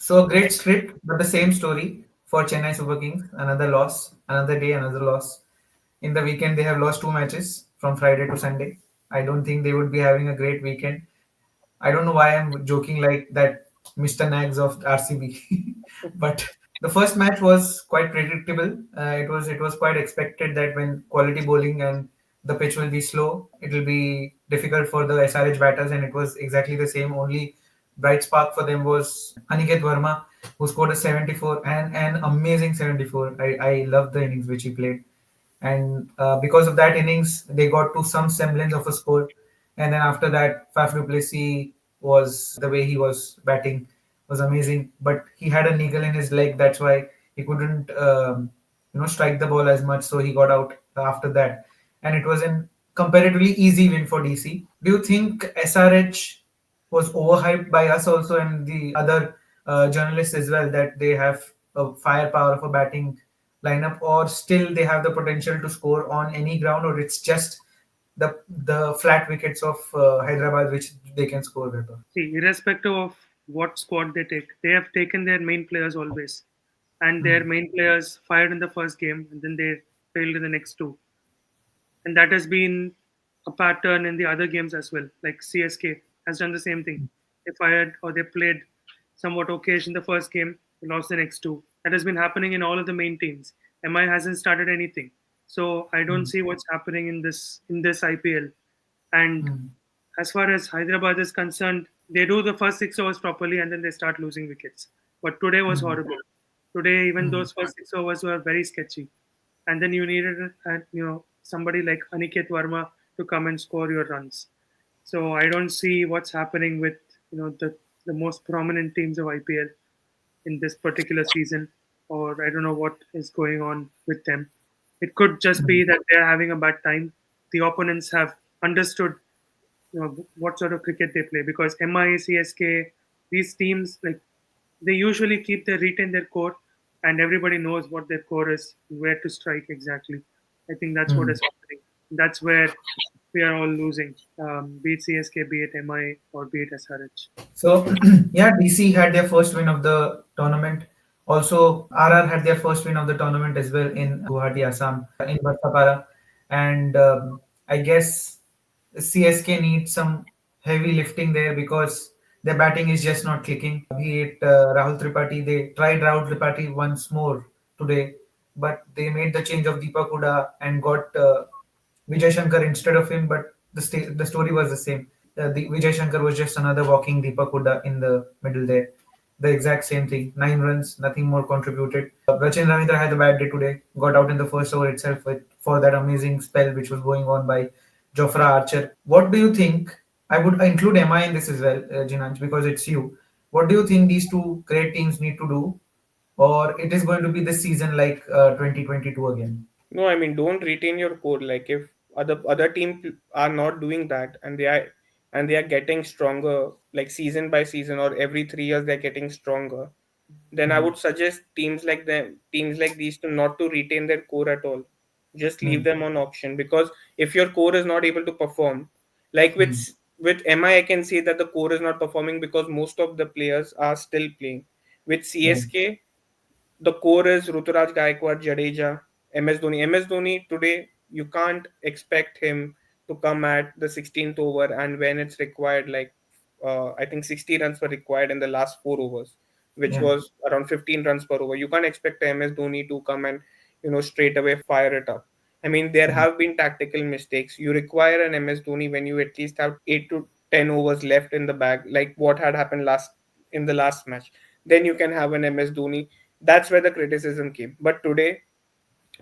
So a great script, but the same story for Chennai Super Kings. Another loss, another day, another loss. In the weekend, they have lost two matches from Friday to Sunday. I don't think they would be having a great weekend. I don't know why I'm joking like that, Mr. Nags of RCB. But the first match was quite predictable. It was quite expected that when quality bowling and the pitch will be slow, it will be difficult for the SRH batters, and it was exactly the same. Only bright spark for them was Aniket Verma, who scored a 74 and an amazing 74. I love the innings which he played, and because of that innings, they got to some semblance of a score. And then after that, Faf du Plessis was the way he was batting was amazing, but he had a niggle in his leg. That's why he couldn't, strike the ball as much. So he got out after that, and it was an comparatively easy win for DC. Do you think SRH was overhyped by us also and the other journalists as well that they have a firepower of a batting lineup, or still they have the potential to score on any ground, or it's just the flat wickets of Hyderabad which they can score better? See, irrespective of what squad they take, they have taken their main players always, and their Mm, main players fired in the first game, and then they failed in the next two, and that has been a pattern in the other games as well. Like CSK has done the same thing. They fired or they played somewhat okayish in the first game, they lost the next two. That has been happening in all of the main teams. MI hasn't started anything, so I don't mm, see what's happening in this IPL. And mm, as far as Hyderabad is concerned, they do the first 6 overs properly and then they start losing wickets. But today was mm, horrible. Today, even mm, those first 6 overs were very sketchy, and then you needed somebody like Aniket Verma to come and score your runs. So I don't see what's happening with the most prominent teams of IPL in this particular season, or I don't know what is going on with them. It could just mm, be that they're having a bad time. The opponents have understood what sort of cricket they play, because MI, CSK, these teams, like, they usually retain their core, and everybody knows what their core is, where to strike exactly. I think that's what mm. is happening. That's where we are all losing, be it CSK, be it MI, or be it SRH. So, yeah, DC had their first win of the tournament. Also, RR had their first win of the tournament as well in Guwahati, Assam, in Barsapara. And I guess CSK needs some heavy lifting there because their batting is just not clicking. Be it Rahul Tripathi, they tried Rahul Tripathi once more today, but they made the change of Deepak Huda and got Vijay Shankar instead of him, but the story was the same. The Vijay Shankar was just another walking Deepak Huda in the middle there. The exact same thing. 9 runs, nothing more contributed. Rachin Ravindra had a bad day today. Got out in the first over itself for that amazing spell which was going on by Jofra Archer. What do you think? I would include MI in this as well, Jinanj, because it's you. What do you think these two great teams need to do, or it is going to be this season like 2022 again? No, I mean, don't retain your core. Like if other team are not doing that and they are getting stronger, like season by season or every 3 years they're getting stronger, then I Mm, would suggest teams like these to not to retain their core at all. Just leave mm, them on auction, because if your core is not able to perform, like mm, with MI, I can say that the core is not performing because most of the players are still playing. With yeah. CSK, the core is Ruturaj Gaikwad, Jadeja, MS Dhoni. MS Dhoni today, you can't expect him to come at the 16th over, and when it's required, like I think 60 runs were required in the last 4 overs, which Yeah. was around 15 runs per over. You can't expect MS Dhoni to come and straight away fire it up. I mean, there Mm, have been tactical mistakes. You require an MS Dhoni when you at least have 8 to 10 overs left in the bag, like what had happened in the last match. Then you can have an MS Dhoni. That's where the criticism came. But today,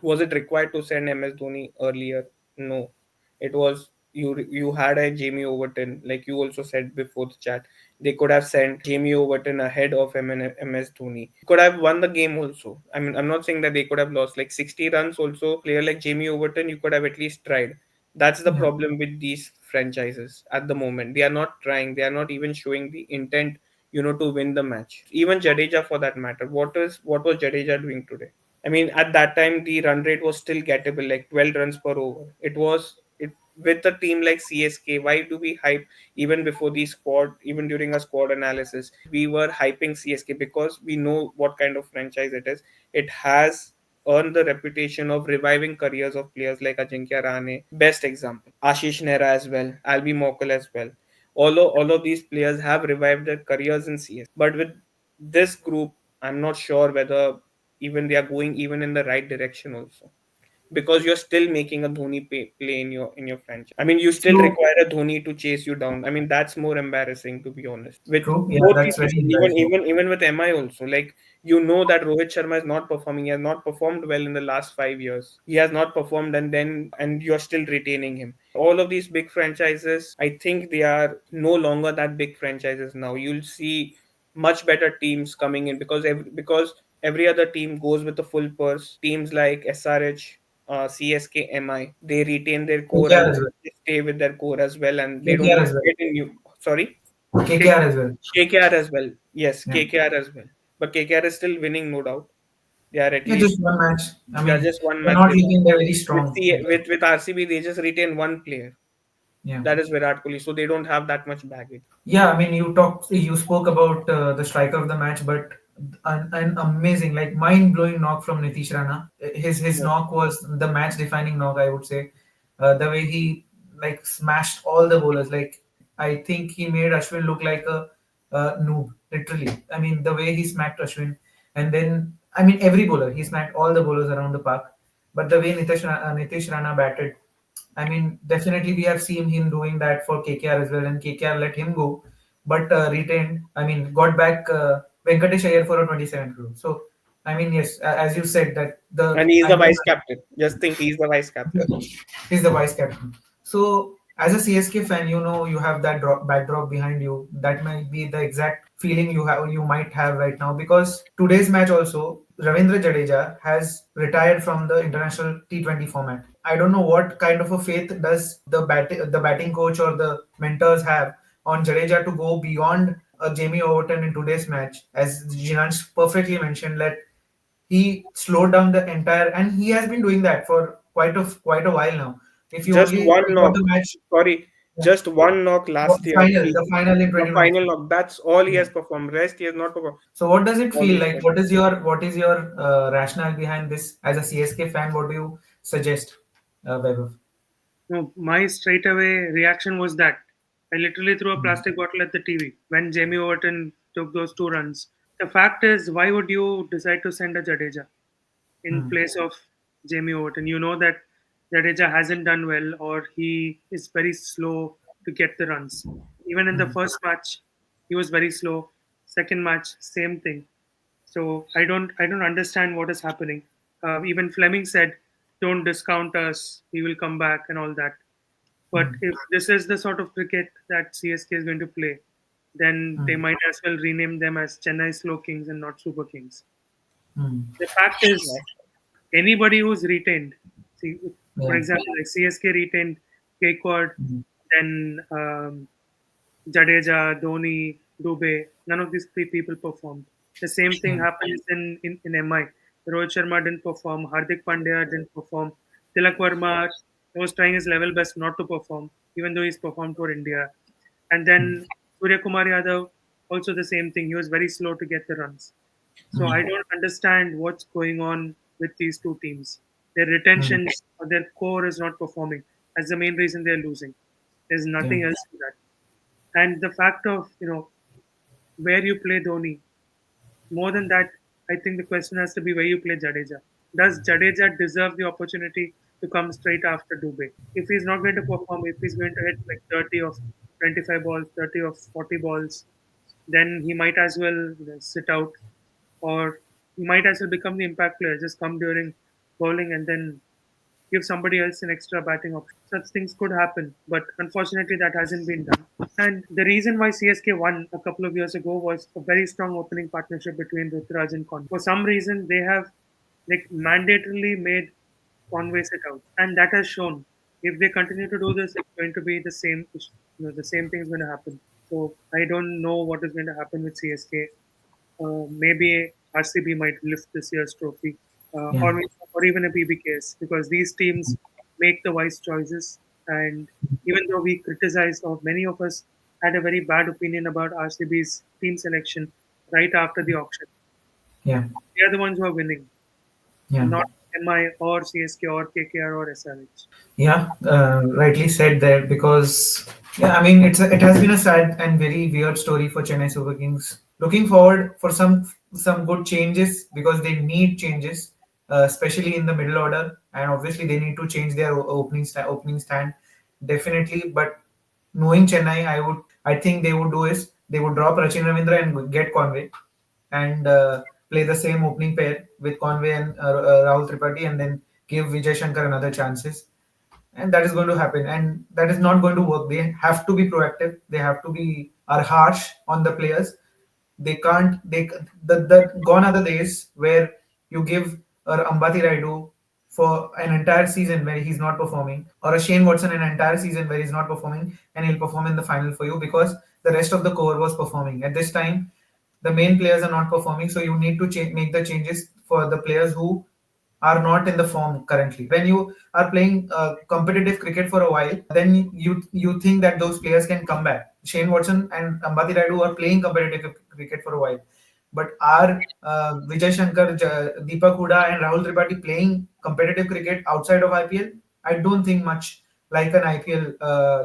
was it required to send MS Dhoni earlier? No. It was you had a Jamie Overton, like you also said before the chat. They could have sent Jamie Overton ahead of MS Dhoni. Could have won the game also. I mean, I'm not saying that they could have lost like 60 runs also. Player like Jamie Overton, you could have at least tried. That's the yeah. problem with these franchises at the moment. They are not trying. They are not even showing the intent, to win the match. Even Jadeja, for that matter. What was Jadeja doing today? I mean, at that time, the run rate was still gettable, like 12 runs per over. It was it. with a team like CSK, why do we hype even before the squad, even during a squad analysis? We were hyping CSK because we know what kind of franchise it is. It has earned the reputation of reviving careers of players like Ajinkya Rane, best example. Ashish Nehra as well, Albi Mokal as well. All of these players have revived their careers in CS. But with this group, I'm not sure whether even they are going even in the right direction also, because you're still making a Dhoni play in your franchise. I mean, you still So require a Dhoni to chase you down. I mean, that's more embarrassing, to be honest. With true. Yeah, both that's these very people, embarrassing. even with MI also, like, you know that Rohit Sharma is not performing. He has not performed well in the last 5 years. He has not performed, and you're still retaining him. All of these big franchises, I think they are no longer that big franchises now. You'll see much better teams coming in, because every other team goes with a full purse. Teams like SRH, CSK, MI, they retain their core KKR as as well. well. They stay with their core as well, and they don't KKR as well. get in new. Sorry, KKR as well. KKR as well. Yes, Yeah. KKR as well. But KKR is still winning, no doubt. They are at Yeah, least, just one match. I yeah, mean, just one they're match not they lost. looking they're very With strong. with RCB, they just retain one player. Yeah. That is Virat Kohli, so they don't have that much baggage. Yeah, I mean, you spoke about the striker of the match, but an amazing, like mind-blowing knock from Nitish Rana. His Yeah. knock was the match-defining knock, I would say. The way he like smashed all the bowlers, like I think he made Ashwin look like a noob, literally. I mean, the way he smacked Ashwin, and then I mean every bowler, he smacked all the bowlers around the park. But the way Nitish Rana batted, I mean, definitely we have seen him doing that for KKR as well, and KKR let him go, but retained. I mean, got back Venkatesh Iyer for a 27 crore. So, I mean, yes, as you said that the And he is I the don't vice captain. Just think, he's the vice captain. he's the vice captain. So, as a CSK fan, you know you have that backdrop behind you. That might be the exact feeling you might have right now, because today's match also Ravindra Jadeja has retired from the international T20 format. I don't know what kind of a faith does the batting coach or the mentors have on Jadeja to go beyond Jamie Overton in today's match, as Jinansh perfectly mentioned that he slowed down the entire, and he has been doing that for quite a while now. If you Just only one check out knock. the match, Sorry, yeah, just one knock last year. the final in The final 2023. knock. That's all he Yeah. has performed. Rest he has not performed. So what does it All feel these like? guys. What is your rationale behind this as a CSK fan? What do you suggest, Vaibhav? No, my straightaway reaction was that I literally threw a plastic bottle at the TV when Jamie Overton took those 2 runs. The fact is, why would you decide to send a Jadeja in Hmm. place of Jamie Overton? You know that Jadeja hasn't done well, or he is very slow to get the runs. Even in the Hmm. first match, he was very slow. Second match, same thing. So I don't understand what is happening. Even Fleming said, "Don't discount us. We will come back," and all that. But Hmm. if this is the sort of cricket that CSK is going to play, then they Hmm. might as well rename them as Chennai Slow Kings and not Super Kings. Hmm. The fact is, anybody who's retained, see, for Yeah. example, like CSK retained Gaikwad, Hmm. then Jadeja, Dhoni, Dubey, none of these three people performed. The same thing Yeah. happens in MI. Rohit Sharma didn't perform, Hardik Pandya didn't perform, Tilak Verma was trying his level best not to perform, even though he's performed for India. And then Surya Kumar Yadav, also the same thing. He was very slow to get the runs. So Hmm. I don't understand what's going on with these two teams. Their Hmm. retentions or their core is not performing. That's the main reason they're losing. There's Yeah. nothing else to that. And the fact of where you play Dhoni, more than that, I think the question has to be where you play Jadeja. Does Jadeja deserve the opportunity to come straight after Dubey? If he's not going to perform, if he's going to hit like 30 of 25 balls, 30 of 40 balls, then he might as well sit out, or he might as well become the impact player. Just come during bowling and then give somebody else an extra batting option. Such things could happen, but unfortunately, that hasn't been done. And the reason why CSK won a couple of years ago was a very strong opening partnership between Ruturaj and Conway. For some reason, they have like mandatorily made Conway sit out, and that has shown. If they continue to do this, it's going to be the same. The same thing is going to happen. So I don't know what is going to happen with CSK. Maybe RCB might lift this year's trophy, Yeah. or even a BBKS, because these teams make the wise choices. And even though we criticized, or many of us had a very bad opinion about RCB's team selection right after the auction, Yeah, they are the ones who are winning, yeah. and not MI or CSK or KKR or SRH. Yeah, rightly said there because yeah, I mean it has been a sad and very weird story for Chennai Super Kings. Looking forward for some good changes because they need changes, especially in the middle order, and obviously they need to change their opening stand definitely. But knowing Chennai, I think they would do is they would drop Rachin Ravindra and get Conway and play the same opening pair with Conway and Rahul Tripathi, and then give Vijay Shankar another chances, and that is going to happen, and that is not going to work. They have to be proactive, they have to be are harsh on the players. They can't they the gone are the days where you give Ambati Raidu for an entire season where he's not performing, or a Shane Watson an entire season where he's not performing, and he'll perform in the final for you because the rest of the core was performing. At this time the main players are not performing, so you need to make the changes for the players who are not in the form currently. When you are playing competitive cricket for a while, then you think that those players can come back. Shane Watson and Ambati Raidu are playing competitive cricket for a while, but are Vijay Shankar, Deepak Huda, and Rahul Tripathi playing competitive cricket outside of IPL? I don't think much like an IPL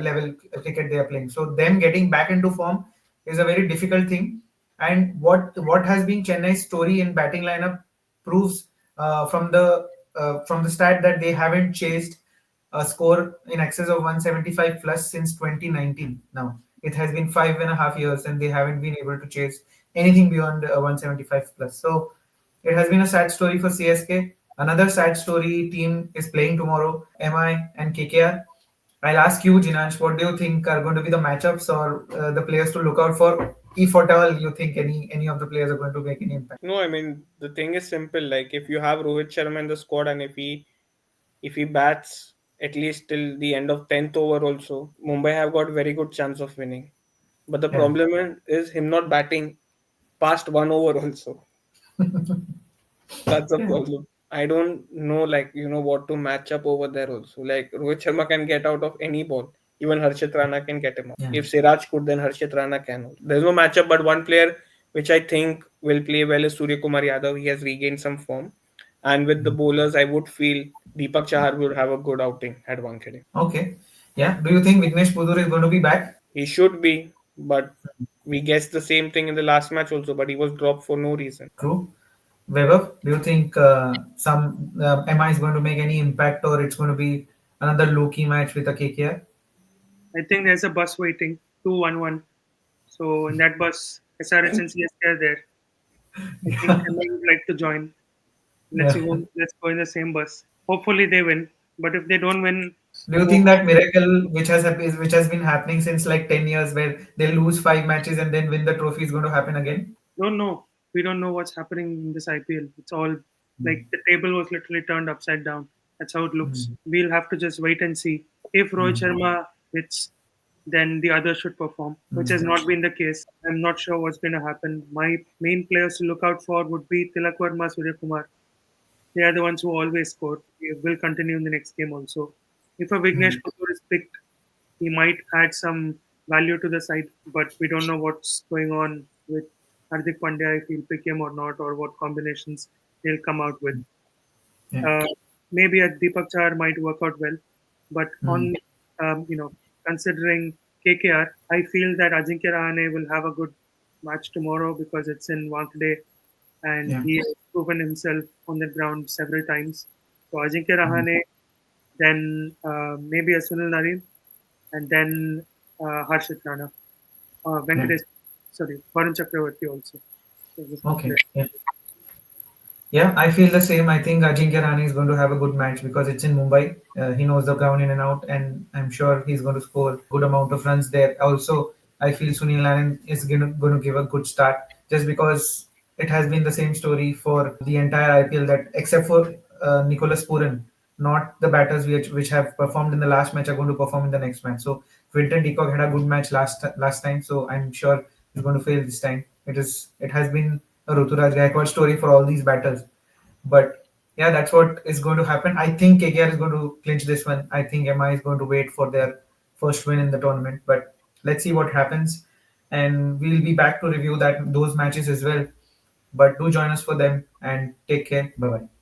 level cricket they are playing. So them getting back into form is a very difficult thing. And what has been Chennai's story in batting lineup proves from the stat that they haven't chased a score in excess of 175 plus since 2019. Now it has been 5.5 years, and they haven't been able to chase anything beyond 175 plus. So it has been a sad story for CSK. Another sad story team is playing tomorrow, MI and KKR. I'll ask you, Jinansh, what do you think are going to be the matchups or the players to look out for? If at all you think any of the players are going to make any impact. No, I mean the thing is simple. Like if you have Rohit Sharma in the squad and if he bats at least till the end of 10th over also, Mumbai have got very good chance of winning. But the Yeah. problem is him not batting past 1 over also. That's a Yeah. problem. I don't know, like, what to match up over there also. Like, Rohit Sharma can get out of any ball. Even Harshit Rana can get him out. Yeah. If Siraj could, then Harshit Rana can also. There's no matchup, but one player which I think will play well is Surya Kumar Yadav. He has regained some form. And with the bowlers, I would feel Deepak Chahar would have a good outing at Wankhede. Okay. Yeah. Do you think Vignesh Pudur is going to be back? He should be, but we guessed the same thing in the last match also, but he was dropped for no reason. True. Weber, do you think some MI is going to make any impact, or it's going to be another low key match with a KKR? I think there's a bus waiting, 211. So in that bus, SRH and CSK are there. I think Chennai would like to join. Yeah. Let's go in the same bus. Hopefully they win. But if they don't win, Do you think that miracle which has been happening since like 10 years, where they lose 5 matches and then win the trophy, is going to happen again? don't know. We don't know what's happening in this IPL. It's all like the table was literally turned upside down. That's how it looks. We'll have to just wait and see. If Rohit Sharma hits, then the others should perform, which has not been the case. I'm not sure what's going to happen. My main players to look out for would be Tilak Verma, Surya Kumar. They are the ones who always score. They will continue in the next game also. If a Vignesh Puthur is picked, he might add some value to the side, but we don't know what's going on with Hardik Pandya, if he'll pick him or not, or what combinations they'll come out with. Yeah. Uh, Maybe a Deepak Chahar might work out well, but on considering KKR, I feel that Ajinkya Rahane will have a good match tomorrow because it's in Wankhede and Yeah. he has proven himself on the ground several times. So Ajinkya Rahane, then maybe a Sunil Narine, and then Harshit Rana, Yeah. Venkatesh, sorry, Varun Chakravarti also. So this is Okay. great. Yeah. Yeah, I feel the same. I think Ajinkya Rani is going to have a good match because it's in Mumbai. He knows the ground in and out, and I'm sure he's going to score good amount of runs there. Also, I feel Sunil Narine is going to give a good start just because it has been the same story for the entire IPL, that except for Nicholas Puran, not the batters which have performed in the last match are going to perform in the next match. So Quinton de Kock had a good match last time, so I'm sure he's going to fail this time. It has been a Ruturaj Gaikwad story for all these batters. But yeah, that's what is going to happen. I think KKR is going to clinch this one. I think MI is going to wait for their first win in the tournament. But let's see what happens, and we'll be back to review that those matches as well. But do join us for them and take care. Bye bye.